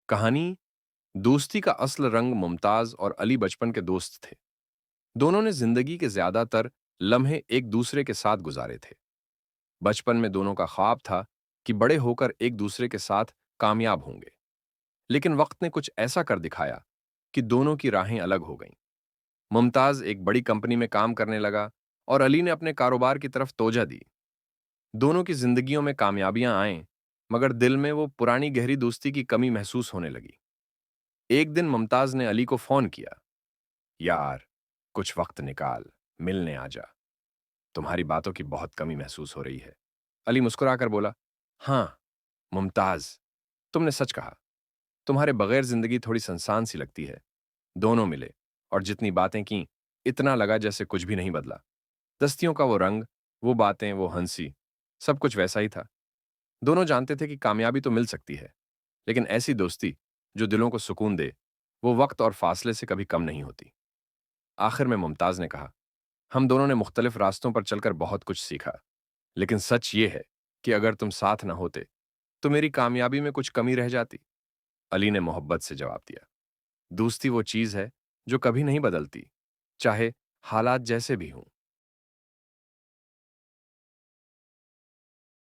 कहानी दोस्ती का असल रंग मुमताज और अली बचपन के दोस्त थे। दोनों ने जिंदगी के ज्यादातर लम्हे एक दूसरे के साथ गुजारे थे। बचपन में दोनों का ख्वाब था कि बड़े होकर एक दूसरे के साथ कामयाब होंगे। लेकिन वक्त ने कुछ ऐसा कर दिखाया कि दोनों की राहें अलग हो गईं। मुमताज एक बड़ी कंपनी में काम करने लगा और अली ने अपने कारोबार की तरफ तोजा दी। दोनों की जिंदगियों में कामयाबियां आएं, मगर दिल में वो पुरानी गहरी दोस्ती की कमी महसूस होने लगी। एक दिन मुमताज ने अली को फोन किया। यार, कुछ वक्त निकाल, मिलने आजा। तुम्हारी बातों की बहुत कमी महसूस हो रही है। अली मुस्कुराकर बोला, हाँ मुमताज, तुमने सच कहा। तुम्हारे बगैर जिंदगी थोड़ी सुनसान सी लगती है। दोनों मिले और जितनी बातें की, इतना लगा जैसे कुछ भी नहीं बदला। दस्तियों का वो रंग, वो बातें, वो हंसी, सब कुछ वैसा ही था। दोनों जानते थे कि कामयाबी तो मिल सकती है, लेकिन ऐसी दोस्ती जो दिलों को सुकून दे, वो वक्त और फासले से कभी कम नहीं होती। आखिर में मुमताज ने कहा, हम दोनों ने मुख्तलिफ रास्तों पर चलकर बहुत कुछ सीखा, लेकिन सच ये है कि अगर तुम साथ न होते तो मेरी कामयाबी में कुछ कमी रह जाती। अली ने मोहब्बत से जवाब दिया, दोस्ती वो चीज है जो कभी नहीं बदलती, चाहे हालात जैसे भी हों।